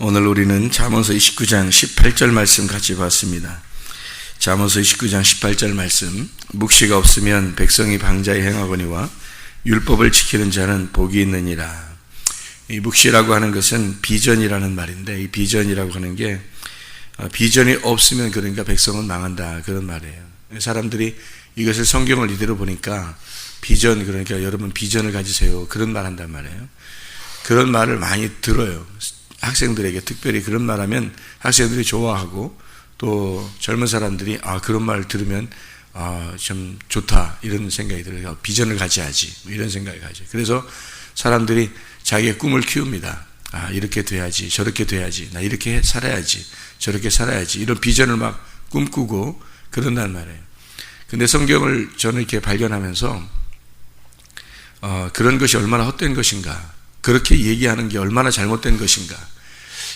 오늘 우리는 잠언서 29장 18절 말씀 같이 봤습니다. 잠언서 29장 18절 말씀, 묵시가 없으면 백성이 방자히 행하거니와 율법을 지키는 자는 복이 있느니라. 이 묵시라고 하는 것은 비전이라는 말인데, 이 비전이라고 하는 게 비전이 없으면 그러니까 백성은 망한다, 그런 말이에요. 사람들이 이것을 성경을 이대로 보니까 비전, 그러니까 여러분 비전을 가지세요, 그런 말 한단 말이에요. 그런 말을 많이 들어요. 학생들에게 특별히 그런 말하면 학생들이 좋아하고, 또 젊은 사람들이 그런 말 들으면 좀 좋다, 이런 생각이 들어요. 비전을 가져야지, 이런 생각이 가져요. 그래서 사람들이 자기의 꿈을 키웁니다. 이렇게 돼야지, 저렇게 돼야지, 나 이렇게 살아야지, 저렇게 살아야지, 이런 비전을 막 꿈꾸고 그런단 말이에요. 근데 성경을 저는 이렇게 발견하면서 그런 것이 얼마나 헛된 것인가, 그렇게 얘기하는 게 얼마나 잘못된 것인가,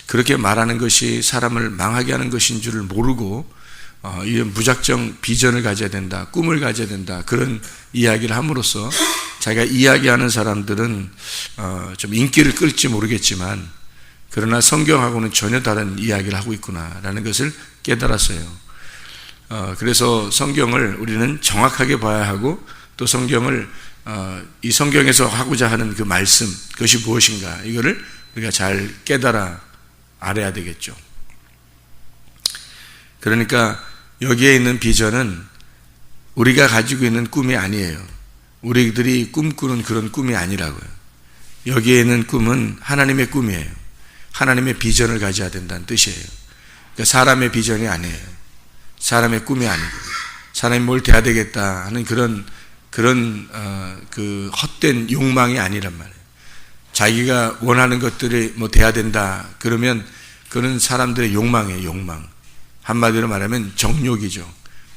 그렇게 말하는 것이 사람을 망하게 하는 것인 줄을 모르고 이런 무작정 비전을 가져야 된다, 꿈을 가져야 된다, 그런 이야기를 함으로써 자기가 이야기하는 사람들은 좀 인기를 끌지 모르겠지만, 그러나 성경하고는 전혀 다른 이야기를 하고 있구나라는 것을 깨달았어요. 그래서 성경을 우리는 정확하게 봐야 하고, 또 성경을 이 성경에서 하고자 하는 그 말씀, 그것이 무엇인가, 이거를 우리가 잘 깨달아 알아야 되겠죠. 그러니까 여기에 있는 비전은 우리가 가지고 있는 꿈이 아니에요. 우리들이 꿈꾸는 그런 꿈이 아니라고요. 여기에 있는 꿈은 하나님의 꿈이에요. 하나님의 비전을 가져야 된다는 뜻이에요. 그러니까 사람의 비전이 아니에요. 사람의 꿈이 아니고, 사람이 뭘 돼야 되겠다 하는 그런 그 헛된 욕망이 아니란 말이에요. 자기가 원하는 것들이 뭐 돼야 된다 그러면 그런 사람들의 욕망이에요. 욕망. 한마디로 말하면 정욕이죠.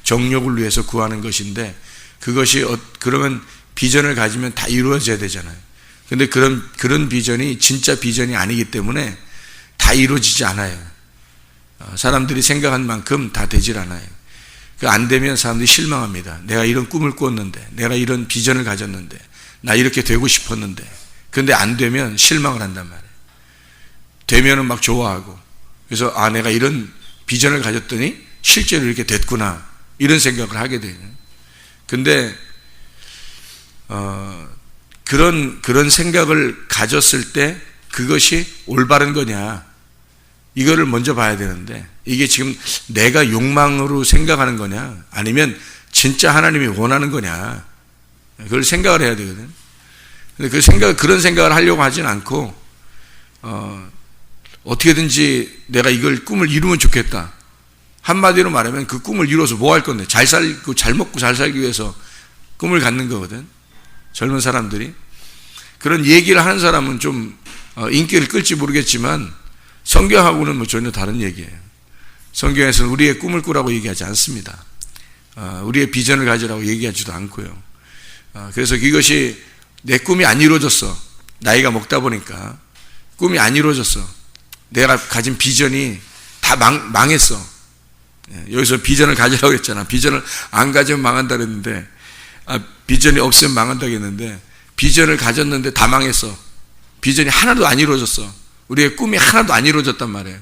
정욕을 위해서 구하는 것인데, 그것이 그러면 비전을 가지면 다 이루어져야 되잖아요. 근데 그런 비전이 진짜 비전이 아니기 때문에 다 이루어지지 않아요. 사람들이 생각한 만큼 다 되질 않아요. 안 되면 사람들이 실망합니다. 내가 이런 꿈을 꿨는데, 내가 이런 비전을 가졌는데, 나 이렇게 되고 싶었는데, 근데 안 되면 실망을 한단 말이에요. 되면은 막 좋아하고, 그래서 내가 이런 비전을 가졌더니 실제로 이렇게 됐구나, 이런 생각을 하게 돼요. 근데 그런 생각을 가졌을 때 그것이 올바른 거냐, 이거를 먼저 봐야 되는데, 이게 지금 내가 욕망으로 생각하는 거냐, 아니면 진짜 하나님이 원하는 거냐, 그걸 생각을 해야 되거든. 근데 그런 생각을 하려고 하진 않고, 어떻게든지 내가 이걸 꿈을 이루면 좋겠다. 한마디로 말하면 그 꿈을 이루어서 뭐 할 건데, 잘 살고 잘 먹고 잘 살기 위해서 꿈을 갖는 거거든. 젊은 사람들이. 그런 얘기를 하는 사람은 좀 인기를 끌지 모르겠지만, 성경하고는 뭐 전혀 다른 얘기예요. 성경에서는 우리의 꿈을 꾸라고 얘기하지 않습니다. 우리의 비전을 가지라고 얘기하지도 않고요. 그래서 이것이 내 꿈이 안 이루어졌어. 나이가 먹다 보니까 꿈이 안 이루어졌어. 내가 가진 비전이 다 망했어. 여기서 비전을 가지라고 했잖아. 비전을 안 가지면 망한다 그랬는데, 비전이 없으면 망한다고 했는데, 비전을 가졌는데 다 망했어. 비전이 하나도 안 이루어졌어. 우리의 꿈이 하나도 안 이루어졌단 말이에요.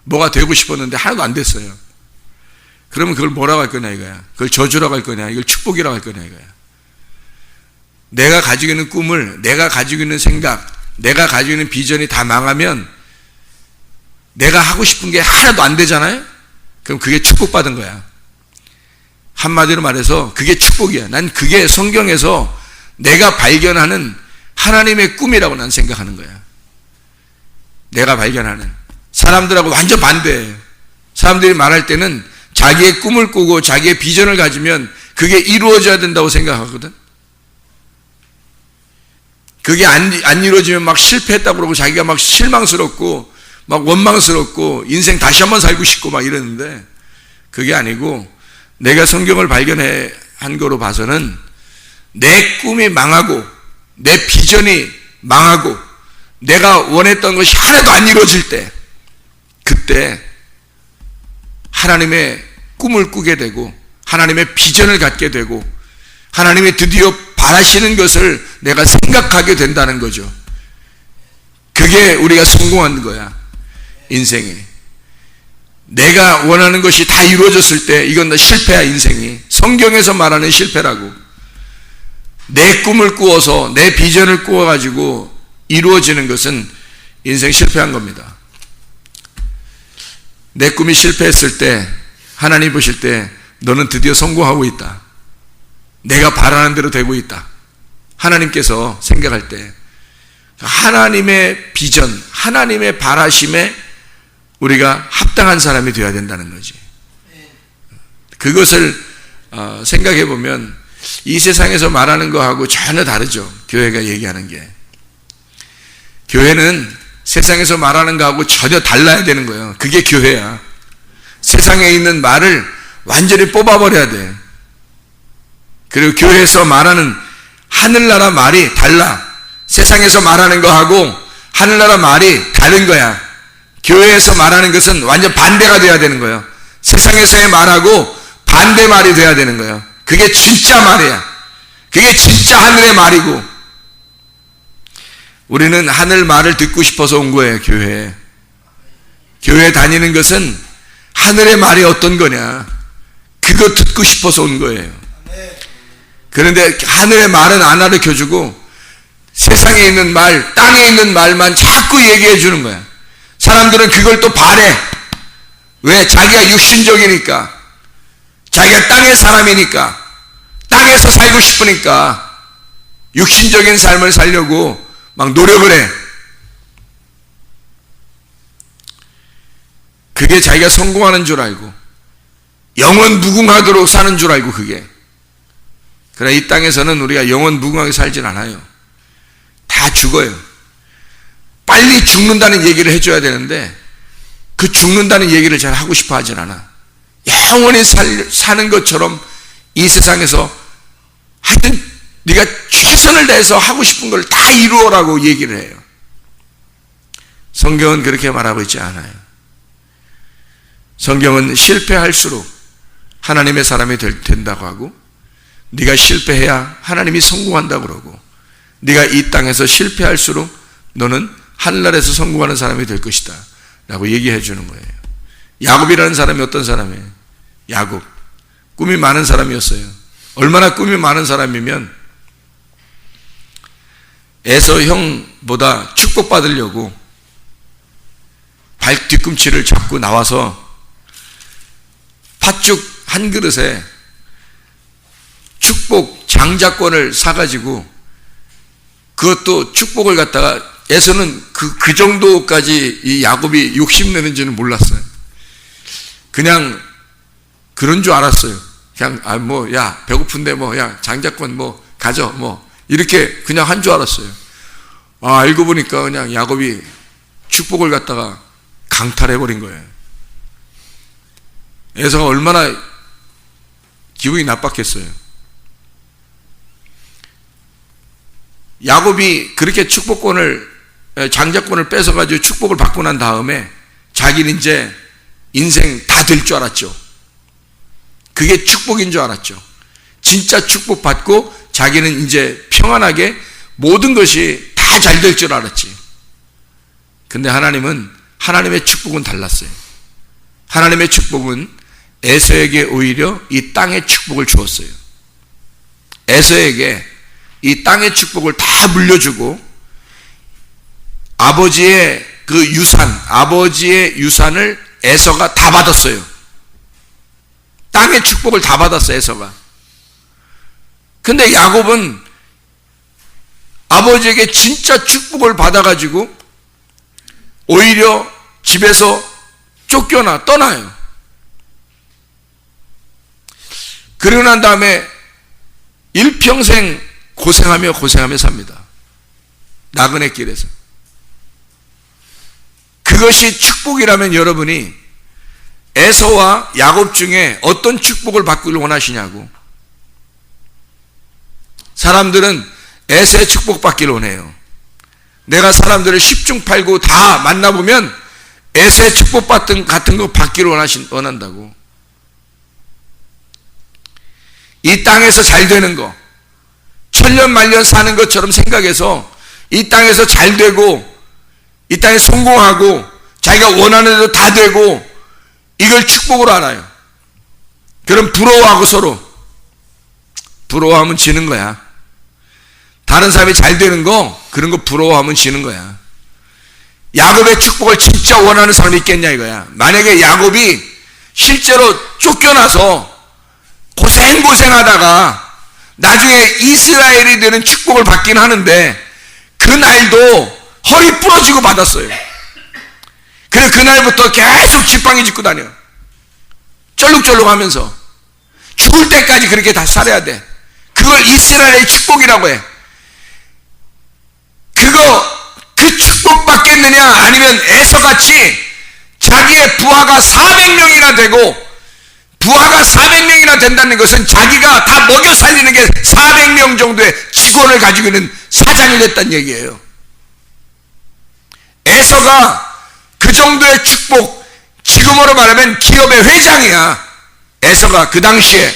뭐가 되고 싶었는데 하나도 안 됐어요. 그러면 그걸 뭐라고 할 거냐 이거야. 그걸 저주라고 할 거냐, 이걸 축복이라고 할 거냐 이거야. 내가 가지고 있는 꿈을, 내가 가지고 있는 생각, 내가 가지고 있는 비전이 다 망하면 내가 하고 싶은 게 하나도 안 되잖아요. 그럼 그게 축복받은 거야. 한마디로 말해서 그게 축복이야. 난 그게 성경에서 내가 발견하는 하나님의 꿈이라고 난 생각하는 거야. 내가 발견하는. 사람들하고 완전 반대예요. 사람들이 말할 때는 자기의 꿈을 꾸고 자기의 비전을 가지면 그게 이루어져야 된다고 생각하거든. 그게 안 이루어지면 막 실패했다고 그러고, 자기가 막 실망스럽고 막 원망스럽고 인생 다시 한번 살고 싶고 막 이러는데, 그게 아니고 내가 성경을 발견한 거로 봐서는 내 꿈이 망하고 내 비전이 망하고 내가 원했던 것이 하나도 안 이루어질 때, 그때 하나님의 꿈을 꾸게 되고 하나님의 비전을 갖게 되고 하나님이 드디어 바라시는 것을 내가 생각하게 된다는 거죠. 그 그게 우리가 성공한 거야. 인생에 내가 원하는 것이 다 이루어졌을 때 이건 실패야. 인생이 성경에서 말하는 실패라고. 내 꿈을 꾸어서 내 비전을 꾸어가지고 이루어지는 것은 인생 실패한 겁니다. 내 꿈이 실패했을 때 하나님 보실 때 너는 드디어 성공하고 있다. 내가 바라는 대로 되고 있다. 하나님께서 생각할 때 하나님의 비전, 하나님의 바라심에 우리가 합당한 사람이 되어야 된다는 거지. 그것을 생각해 보면 이 세상에서 말하는 거하고 전혀 다르죠. 교회가 얘기하는 게. 교회는 세상에서 말하는 거하고 전혀 달라야 되는 거예요. 그게 교회야. 세상에 있는 말을 완전히 뽑아버려야 돼. 그리고 교회에서 말하는 하늘나라 말이 달라. 세상에서 말하는 거하고 하늘나라 말이 다른 거야. 교회에서 말하는 것은 완전 반대가 돼야 되는 거예요. 세상에서의 말하고 반대 말이 돼야 되는 거예요. 그게 진짜 말이야. 그게 진짜 하늘의 말이고, 우리는 하늘 말을 듣고 싶어서 온 거예요. 교회에. 교회에 다니는 것은 하늘의 말이 어떤 거냐, 그거 듣고 싶어서 온 거예요. 그런데 하늘의 말은 안 가르쳐주고 세상에 있는 말, 땅에 있는 말만 자꾸 얘기해 주는 거야. 사람들은 그걸 또 바래. 왜? 자기가 육신적이니까, 자기가 땅의 사람이니까, 땅에서 살고 싶으니까 육신적인 삶을 살려고 막 노력을 해. 그게 자기가 성공하는 줄 알고 영원 무궁하도록 사는 줄 알고. 그게. 그러나 이 땅에서는 우리가 영원 무궁하게 살진 않아요. 다 죽어요. 빨리 죽는다는 얘기를 해줘야 되는데 그 죽는다는 얘기를 잘 하고 싶어 하진 않아. 영원히 사는 것처럼 이 세상에서 하여튼 네가 최선을 다해서 하고 싶은 걸 다 이루어라고 얘기를 해요. 성경은 그렇게 말하고 있지 않아요. 성경은 실패할수록 하나님의 사람이 된다고 하고, 네가 실패해야 하나님이 성공한다고 그러고, 네가 이 땅에서 실패할수록 너는 하늘나라에서 성공하는 사람이 될 것이다 라고 얘기해 주는 거예요. 야곱이라는 사람이 어떤 사람이에요? 야곱, 꿈이 많은 사람이었어요. 얼마나 꿈이 많은 사람이면 에서 형보다 축복받으려고 발 뒤꿈치를 잡고 나와서 팥죽 한 그릇에 축복 장자권을 사가지고, 그것도 축복을 갖다가, 에서는 그 정도까지 이 야곱이 욕심내는지는 몰랐어요. 그냥 그런 줄 알았어요. 그냥 야 배고픈데 야 장자권 가져 이렇게 그냥 한 줄 알았어요. 알고 보니까 그냥 야곱이 축복을 갖다가 강탈해버린 거예요. 에서가 얼마나 기분이 나빴겠어요. 야곱이 그렇게 장자권을 뺏어가지고 축복을 받고 난 다음에 자기는 이제 인생 다 될 줄 알았죠. 그게 축복인 줄 알았죠. 진짜 축복받고 자기는 이제 평안하게 모든 것이 다 잘 될 줄 알았지. 근데 하나님의 축복은 달랐어요. 하나님의 축복은 에서에게 오히려 이 땅의 축복을 주었어요. 에서에게 이 땅의 축복을 다 물려주고, 아버지의 아버지의 유산을 에서가 다 받았어요. 땅의 축복을 다 받았어요, 에서가. 근데 야곱은 아버지에게 진짜 축복을 받아가지고 오히려 집에서 떠나요. 그러고 난 다음에 일평생 고생하며 삽니다. 나그네 길에서. 그것이 축복이라면 여러분이 에서와 야곱 중에 어떤 축복을 받기를 원하시냐고. 사람들은 에서의 축복 받기를 원해요. 내가 사람들을 10중 8구 다 만나보면 에서의 축복 같은 거 받기를 원한다고. 이 땅에서 잘 되는 거, 천년 만년 사는 것처럼 생각해서 이 땅에서 잘 되고 이 땅에 성공하고 자기가 원하는 대로 다 되고 이걸 축복으로 알아요. 그럼 부러워하고 서로 부러워하면 지는 거야. 다른 사람이 잘 되는 거 그런 거 부러워하면 지는 거야. 야곱의 축복을 진짜 원하는 사람이 있겠냐 이거야. 만약에 야곱이 실제로 쫓겨나서 고생하다가 나중에 이스라엘이 되는 축복을 받긴 하는데 그 날도 허리 부러지고 받았어요. 그래서 그날부터 계속 지팡이 짚고 다녀. 쩔룩쩔룩 하면서 죽을 때까지 그렇게 다 살아야 돼. 그걸 이스라엘의 축복이라고 해. 그 축복 받겠느냐 아니면 에서같이 자기의 부하가 400명이나 되고 부하가 400명이나 된다는 것은 자기가 다 먹여 살리는 게 400명 정도의 직원을 가지고 있는 사장이 됐다는 얘기예요. 에서가 그 정도의 축복, 지금으로 말하면 기업의 회장이야. 에서가 그 당시에.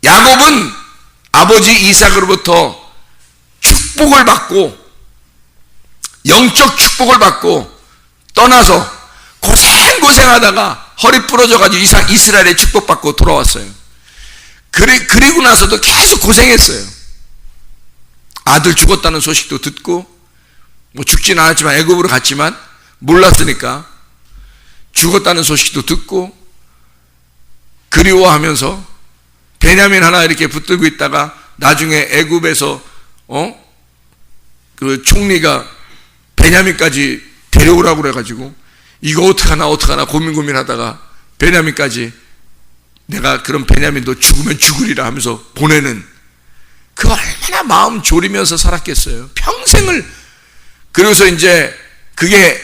야곱은 아버지 이삭으로부터 축복을 받고 영적 축복을 받고 떠나서 고생하다가 허리 부러져가지고 이스라엘의 축복받고 돌아왔어요. 그리고 나서도 계속 고생했어요. 아들 죽었다는 소식도 듣고 뭐 죽진 않았지만 애굽으로 갔지만 몰랐으니까 죽었다는 소식도 듣고 그리워하면서 베냐민 하나 이렇게 붙들고 있다가 나중에 애굽에서 그 총리가 베냐민까지 데려오라고 그래가지고 이거 어떡하나 고민하다가 베냐민까지 내가 그럼 베냐민도 죽으면 죽으리라 하면서 보내는 그 얼마나 마음 졸이면서 살았겠어요. 평생을. 그래서 이제 그게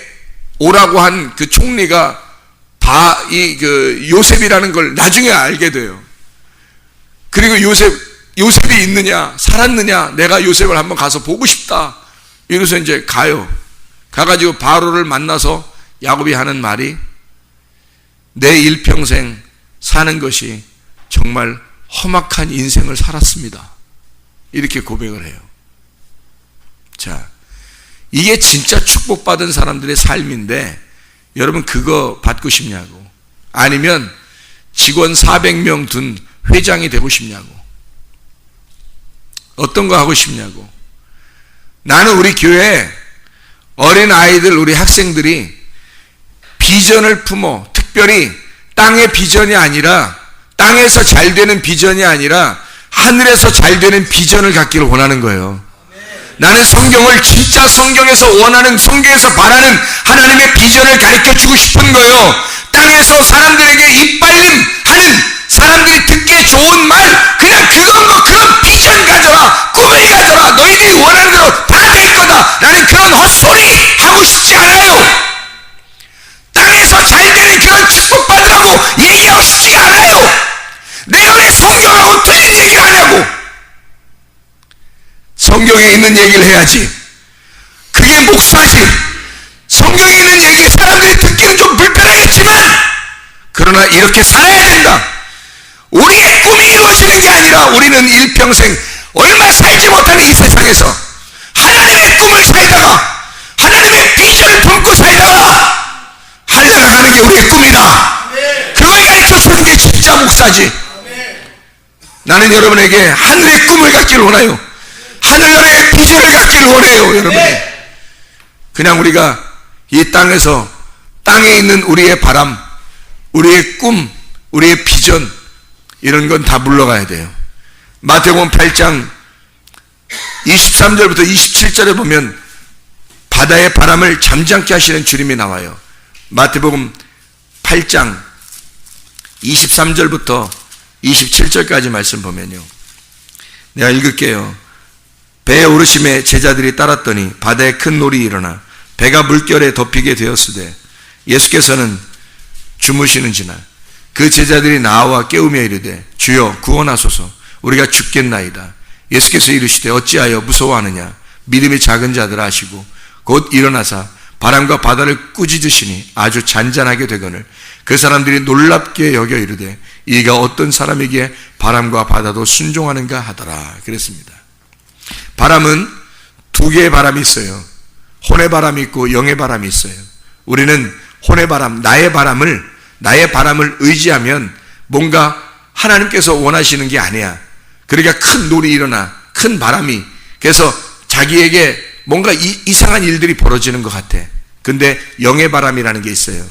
오라고 한 그 총리가 그 요셉이라는 걸 나중에 알게 돼요. 그리고 요셉이 있느냐 살았느냐 내가 요셉을 한번 가서 보고 싶다. 이래서 이제 가요. 가가지고 바로를 만나서 야곱이 하는 말이 내 일평생 사는 것이 정말 험악한 인생을 살았습니다. 이렇게 고백을 해요. 자, 이게 진짜 축복받은 사람들의 삶인데 여러분 그거 받고 싶냐고. 아니면 직원 400명 둔 회장이 되고 싶냐고. 어떤 거 하고 싶냐고. 나는 우리 교회에 어린 아이들 우리 학생들이 비전을 품어 특별히 땅의 비전이 아니라 땅에서 잘 되는 비전이 아니라 하늘에서 잘 되는 비전을 갖기를 원하는 거예요. 나는 성경을 진짜 성경에서 원하는 성경에서 바라는 하나님의 비전을 가르쳐주고 싶은 거예요. 땅에서 사람들에게 이빨림 하는 사람들이 듣기에 좋은 말 그냥 그런 비전 가져라 꿈을 가져라 너희들이 원하는 대로 다 될 거다 라는 그런 헛소리 하고 싶지 않아요. 땅에서 잘 되는 그런 축복 받으라고 얘기하고 싶지 않아요. 내가 왜 성경하고 틀린 얘기를 하냐고. 성경에 있는 얘기를 해야지. 그게 목사지. 성경에 있는 얘기 사람들이 듣기는 좀 불편하겠지만 그러나 이렇게 살아야 된다. 우리의 꿈이 이루어지는 게 아니라 우리는 일평생 얼마 살지 못하는 이 세상에서 하나님의 꿈을 살다가 하나님의 비전을 품고 살다가 하늘나라 가는 게 우리의 꿈이다. 그걸 가르쳐주는 게 진짜 목사지. 나는 여러분에게 하늘의 꿈을 갖기를 원해요. 하늘나라의 비전을 갖기를 원해요. 여러분 그냥 우리가 이 땅에서 땅에 있는 우리의 바람 우리의 꿈 우리의 비전 이런 건 다 물러가야 돼요. 마태복음 8장 23절부터 27절에 보면 바다의 바람을 잠잠케 하시는 주님이 나와요. 마태복음 8장 23절부터 27절까지 말씀 보면요. 내가 읽을게요. 배에 오르심에 제자들이 따랐더니 바다에 큰 놀이 일어나 배가 물결에 덮이게 되었으되 예수께서는 주무시는지나 그 제자들이 나와 깨우며 이르되 주여 구원하소서 우리가 죽겠나이다. 예수께서 이르시되 어찌하여 무서워하느냐 믿음이 작은 자들아 하시고 곧 일어나사 바람과 바다를 꾸짖으시니 아주 잔잔하게 되거늘 그 사람들이 놀랍게 여겨 이르되 이가 어떤 사람에게 바람과 바다도 순종하는가 하더라. 그랬습니다. 바람은 두 개의 바람이 있어요. 혼의 바람이 있고 영의 바람이 있어요. 우리는 혼의 바람, 나의 바람을 의지하면 뭔가 하나님께서 원하시는 게 아니야. 그러니까 큰 놀이 일어나, 큰 바람이. 그래서 자기에게 뭔가 이상한 일들이 벌어지는 것 같아. 근데 영의 바람이라는 게 있어요.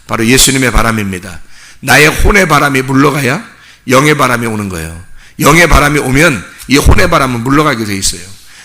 바로 예수님의 바람입니다. 나의 혼의 바람이 물러가야 영의 바람이 오는 거예요. 영의 바람이 오면 이 혼의 바람은 물러가게 돼 있어요.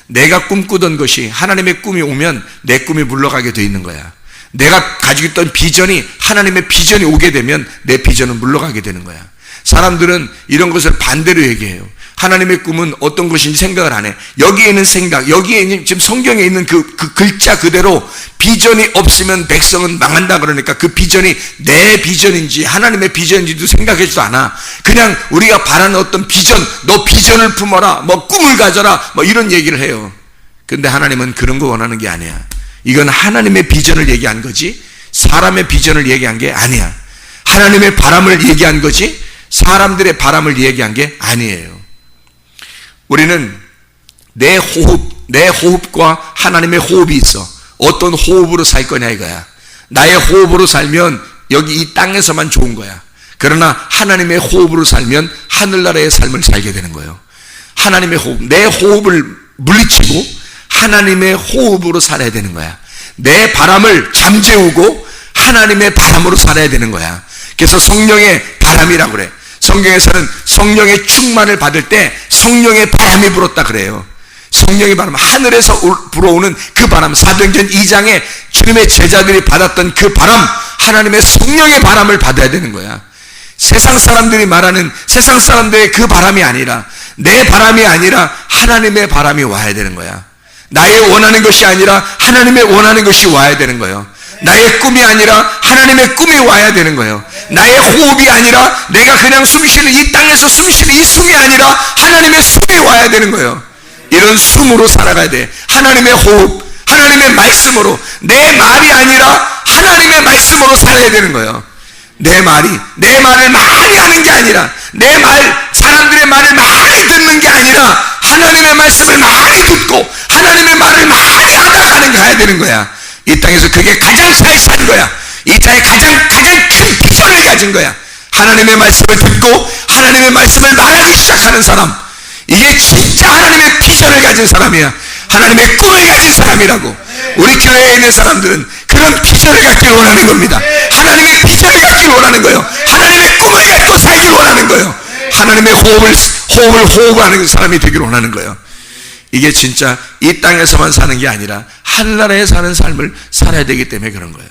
내가 꿈꾸던 것이 하나님의 꿈이 오면 내 꿈이 물러가게 돼 있는 거야. 내가 가지고 있던 비전이 하나님의 비전이 오게 되면 내 비전은 물러가게 되는 거야. 사람들은 이런 것을 반대로 얘기해요. 하나님의 꿈은 어떤 것인지 생각을 안 해. 여기에 있는 생각, 여기에 있는 지금 성경에 있는 그 글자 그대로 비전이 없으면 백성은 망한다 그러니까 그 비전이 내 비전인지 하나님의 비전인지도 생각하지도 않아. 그냥 우리가 바라는 어떤 비전, 너 비전을 품어라, 뭐 꿈을 가져라, 뭐 이런 얘기를 해요. 근데 하나님은 그런 거 원하는 게 아니야. 이건 하나님의 비전을 얘기한 거지 사람의 비전을 얘기한 게 아니야. 하나님의 바람을 얘기한 거지 사람들의 바람을 얘기한 게 아니에요. 우리는 내 호흡과 하나님의 호흡이 있어. 어떤 호흡으로 살 거냐 이거야. 나의 호흡으로 살면 여기 이 땅에서만 좋은 거야. 그러나 하나님의 호흡으로 살면 하늘나라의 삶을 살게 되는 거예요. 하나님의 호흡, 내 호흡을 물리치고 하나님의 호흡으로 살아야 되는 거야. 내 바람을 잠재우고 하나님의 바람으로 살아야 되는 거야. 그래서 성령의 바람이라고 그래. 성경에서는 성령의 충만을 받을 때 성령의 바람이 불었다 그래요. 성령의 바람, 하늘에서 불어오는 그 바람, 사도행전 2장에 주님의 제자들이 받았던 그 바람, 하나님의 성령의 바람을 받아야 되는 거야. 세상 사람들이 말하는 세상 사람들의 그 바람이 아니라, 내 바람이 아니라 하나님의 바람이 와야 되는 거야. 나의 원하는 것이 아니라 하나님의 원하는 것이 와야 되는 거예요. 나의 꿈이 아니라 하나님의 꿈이 와야 되는 거예요. 나의 호흡이 아니라 내가 그냥 숨쉬는 이 땅에서 숨쉬는 이 숨이 아니라 하나님의 숨이 와야 되는 거예요. 이런 숨으로 살아가야 돼. 하나님의 호흡, 하나님의 말씀으로. 내 말이 아니라 하나님의 말씀으로 살아야 되는 거예요. 내 말을 많이 하는 게 아니라, 내 말, 사람들의 말을 많이 듣는 게 아니라 하나님의 말씀을 많이 듣고 하나님의 말을 많이 하다가 가야 되는 거야. 이 땅에서 그게 가장 잘 사는 거야. 이 땅에 가장 큰 비전을 가진 거야. 하나님의 말씀을 듣고 하나님의 말씀을 말하기 시작하는 사람, 이게 진짜 하나님의 비전을 가진 사람이야. 하나님의 꿈을 가진 사람이라고. 우리 교회에 있는 사람들은 그런 비전을 갖길 원하는 겁니다. 하나님의 비전을 갖길 원하는 거예요. 하나님의 꿈을 갖고 살길 원하는 거예요. 하나님의 호흡하는 사람이 되길 원하는 거예요. 이게 진짜 이 땅에서만 사는 게 아니라 하늘나라에 사는 삶을 살아야 되기 때문에 그런 거예요.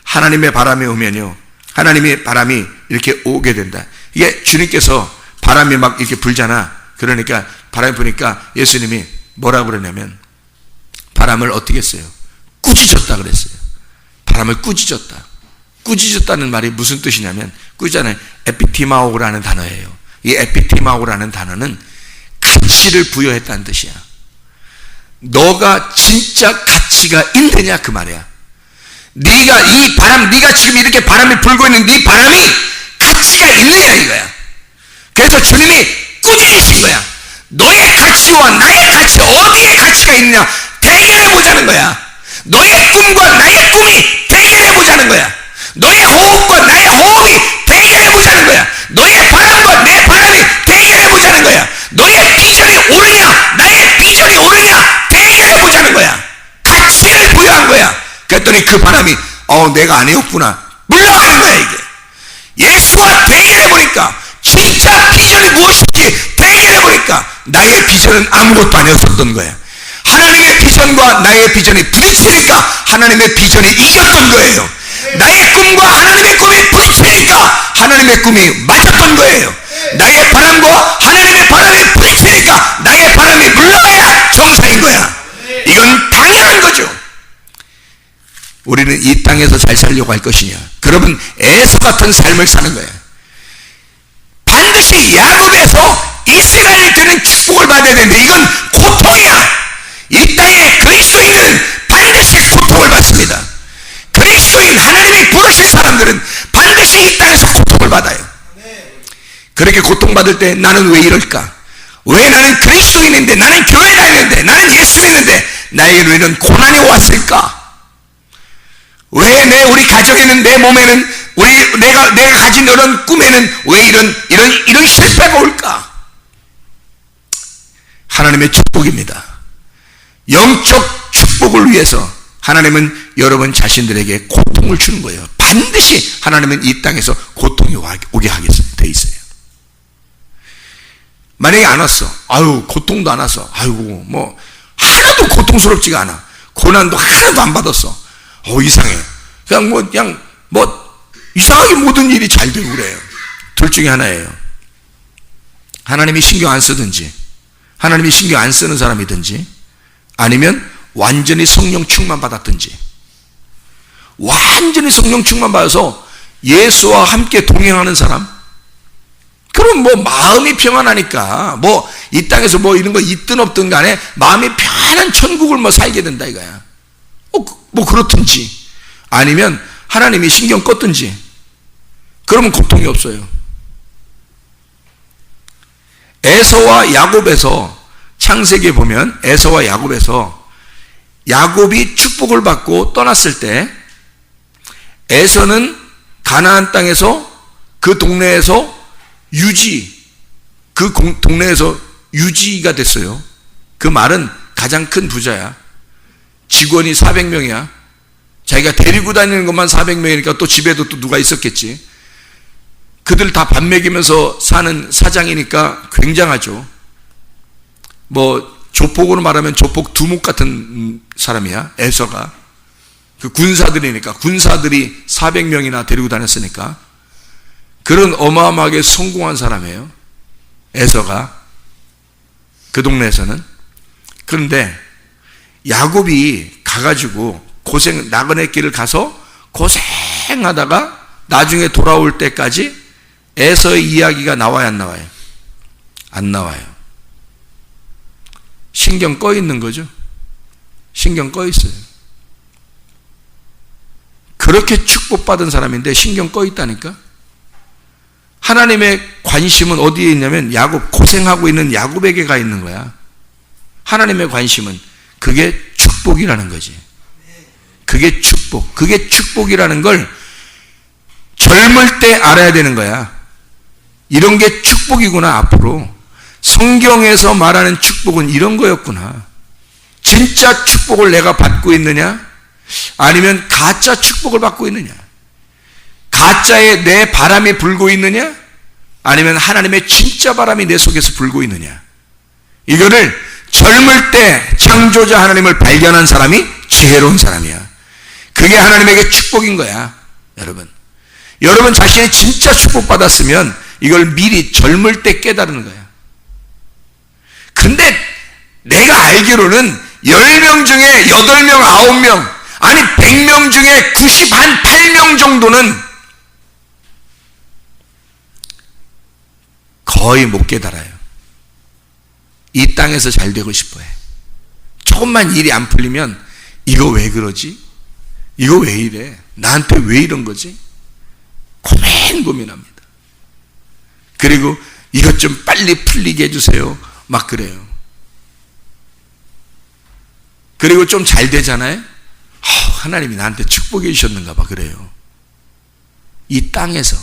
하나님의 바람이 오면요, 하나님의 바람이 이렇게 오게 된다. 이게 주님께서 바람이 막 이렇게 불잖아. 그러니까 바람이 부니까 예수님이 뭐라고 그러냐면 바람을 어떻게 했어요? 꾸짖었다 그랬어요. 바람을 꾸짖었다. 꾸짖었다는 말이 무슨 뜻이냐면, 꾸짖잖아요. 에피티마오라는 단어예요. 이 에피티마오라는 단어는 가치를 부여했다는 뜻이야. 너가 진짜 가치가 있느냐 그 말이야. 네가 이 바람, 네가 지금 이렇게 바람이 불고 있는 네 바람이 가치가 있느냐 이거야. 그래서 주님이 꾸짖으신 거야. 너의 가치와 나의 가치, 어디에 가치가 있느냐 대결해 보자는 거야. 너의 꿈과 나의 꿈이 대결해 보자는 거야. 너의 호흡과 나의 호흡이 대결해 보자는 거야. 너의 바람과 내 바람이 대결해 보자는 거야. 너의 비전이 옳으냐 나의 비전이 옳으냐 대결해 보자는 거야. 가치를 부여한 거야. 그랬더니 그 바람이 내가 아니었구나 물러가는 거야. 이게 예수와 대결해 보니까 진짜 비전이 무엇인지 대결해 보니까 나의 비전은 아무것도 아니었던 거야. 하나님의 비전과 나의 비전이 부딪히니까 하나님의 비전이 이겼던 거예요. 나의 꿈과 하나님의 꿈이 부딪히니까 하나님의 꿈이 맞았던 거예요. 나의 바람과 하나님의 바람이 부딪히니까 나의 바람이 물러가야 정상인 거야. 이건 당연한 거죠. 우리는 이 땅에서 잘 살려고 할 것이냐, 그러면 에서 같은 삶을 사는 거야. 반드시 야곱에서 이스라엘들은 축복을 받아야 되는데 이건 고통이야. 이 땅에 그리스도인은 반드시 고통을 받습니다. 그리스도인, 하나님이 부르신 사람들은 반드시 이 땅에서 고통을 받아요. 그렇게 고통받을 때 나는 왜 이럴까? 왜 나는 그리스도인인데, 나는 교회 다니는데, 나는 예수 믿는데 나에게로 이런 고난이 왔을까? 왜 우리 가정에는, 내 몸에는, 내가 가진 이런 꿈에는 왜 이런 실패가 올까? 하나님의 축복입니다. 영적 축복을 위해서 하나님은 여러분 자신들에게 고통을 주는 거예요. 반드시 하나님은 이 땅에서 고통이 오게 하겠습니다. 돼 있어요. 만약에 안 왔어. 아유, 고통도 안 왔어. 아이고, 뭐 하나도 고통스럽지가 않아. 고난도 하나도 안 받았어. 이상해. 그냥 이상하게 모든 일이 잘 되고 그래요. 둘 중에 하나예요. 하나님이 신경 안 쓰든지, 하나님이 신경 안 쓰는 사람이든지, 아니면 완전히 성령 충만 받았든지. 완전히 성령 충만 받아서 예수와 함께 동행하는 사람, 그럼 뭐 마음이 평안하니까 뭐 이 땅에서 뭐 이런 거 있든 없든 간에 마음이 편안한 천국을 뭐 살게 된다 이거야. 뭐 그렇든지, 아니면 하나님이 신경 껐든지, 그러면 고통이 없어요. 에서와 야곱에서, 창세기에 보면 에서와 야곱에서 야곱이 축복을 받고 떠났을 때 에서는 가나안 땅에서 그 동네에서 동네에서 유지가 됐어요. 그 말은 가장 큰 부자야. 직원이 400명이야. 자기가 데리고 다니는 것만 400명이니까 또 집에도 또 누가 있었겠지. 그들 다 밥 먹이면서 사는 사장이니까 굉장하죠. 뭐 조폭으로 말하면 조폭 두목 같은 사람이야, 에서가. 그 군사들이니까, 군사들이 400명이나 데리고 다녔으니까 그런 어마어마하게 성공한 사람이에요, 에서가. 그 동네에서는. 그런데 야곱이 가가지고 나그네 길을 가서 고생하다가 나중에 돌아올 때까지 에서의 이야기가 나와요, 안 나와요? 안 나와요. 신경 꺼 있는 거죠. 신경 꺼 있어요. 그렇게 축복받은 사람인데 신경 꺼 있다니까. 하나님의 관심은 어디에 있냐면 고생하고 있는 야곱에게 가 있는 거야. 하나님의 관심은 그게 축복이라는 거지. 그게 축복. 그게 축복이라는 걸 젊을 때 알아야 되는 거야. 이런 게 축복이구나. 앞으로 성경에서 말하는 축복은 이런 거였구나. 진짜 축복을 내가 받고 있느냐, 아니면 가짜 축복을 받고 있느냐, 가짜에 내 바람이 불고 있느냐, 아니면 하나님의 진짜 바람이 내 속에서 불고 있느냐. 이거를 젊을 때 창조자 하나님을 발견한 사람이 지혜로운 사람이야. 그게 하나님에게 축복인 거야. 여러분 자신이 진짜 축복받았으면 이걸 미리 젊을 때 깨달은 거야. 근데 내가 알기로는 10명 중에 8명, 9명, 아니 100명 중에 98명 정도는 거의 못 깨달아요. 이 땅에서 잘 되고 싶어 해. 조금만 일이 안 풀리면 이거 왜 그러지? 이거 왜 이래? 나한테 왜 이런 거지? 고민합니다. 그리고 이것 좀 빨리 풀리게 해주세요. 막 그래요. 그리고 좀 잘 되잖아요. 하나님이 나한테 축복해 주셨는가 봐. 그래요. 이 땅에서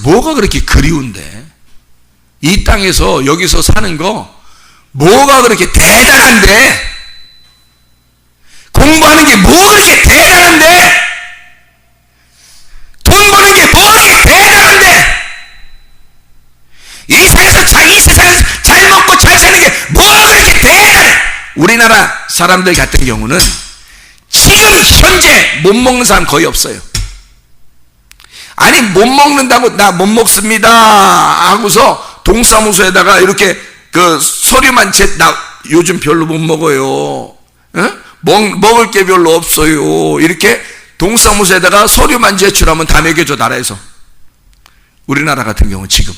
뭐가 그렇게 그리운데, 이 땅에서 여기서 사는 거 뭐가 그렇게 대단한데, 공부하는 게 뭐 그렇게 대단한데, 돈 버는 게 뭐 그렇게 대단한데, 이 세상에서 잘 먹고 잘 사는 게 뭐가 그렇게 대단해. 우리나라 사람들 같은 경우는 지금 현재 못 먹는 사람 거의 없어요. 아니 못 먹는다고 나 못 먹습니다 하고서 동사무소에다가 이렇게 그 서류만 나 요즘 별로 못 먹어요. 먹을 게 별로 없어요. 이렇게 동사무소에다가 서류만 제출하면 다 먹여줘, 나라에서. 우리나라 같은 경우 지금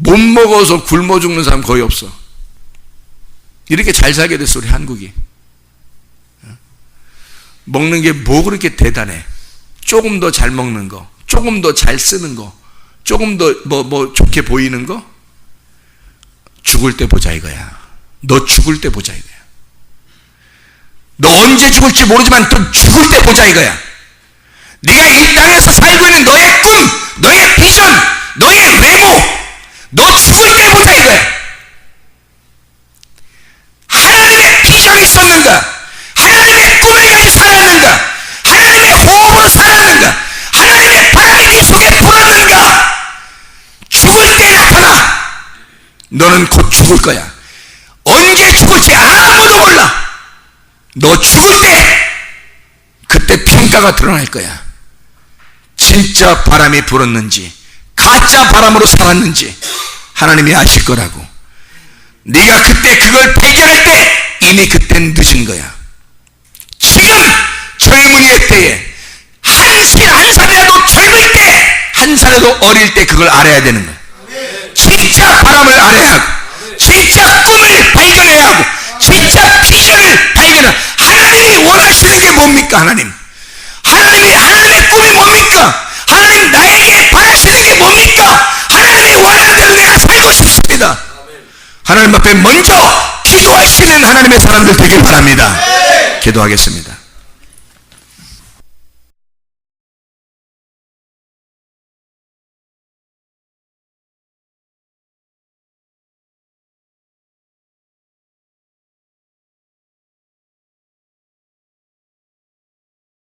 못 먹어서 굶어 죽는 사람 거의 없어. 이렇게 잘 살게 됐어, 우리 한국이. 먹는 게 뭐 그렇게 대단해. 조금 더 잘 먹는 거, 조금 더 잘 쓰는 거, 조금 더 뭐 좋게 보이는 거, 죽을 때 보자 이거야. 너 죽을 때 보자 이거야. 너 언제 죽을지 모르지만 또 죽을 때 보자 이거야. 네가 이 땅에서 살고 있는 너의 꿈, 너의 비전, 너의 외모, 너 죽을 때 보자 이거야. 하나님의 비전이 있었는가? 하나님의 꿈을 가지고 살았는가? 하나님의 호흡으로 살았는가? 하나님의 바람이 네 속에 불었는가? 죽을 때 나타나. 너는 곧 죽을 거야. 언제 죽을지 아무도 몰라. 너 죽을 때 그때 평가가 드러날 거야. 진짜 바람이 불었는지 가짜 바람으로 살았는지 하나님이 아실 거라고. 네가 그때 그걸 발견할 때 이미 그땐 늦은 거야. 지금 젊은이의 때에 한 살이라도 젊을 때, 한 살이라도 어릴 때 그걸 알아야 되는 거야. 진짜 바람을 알아야 하고, 진짜 꿈을 발견해야 하고, 진짜 비전을 발견해야 하고. 하나님이 원하시는 게 뭡니까? 하나님의 꿈이 뭡니까? 하나님 나에게 바라시는 게 뭡니까? 하나님이 원하는 대로 내가 살고 싶습니다. 하나님 앞에 먼저 기도하시는 하나님의 사람들 되길 바랍니다. 기도하겠습니다.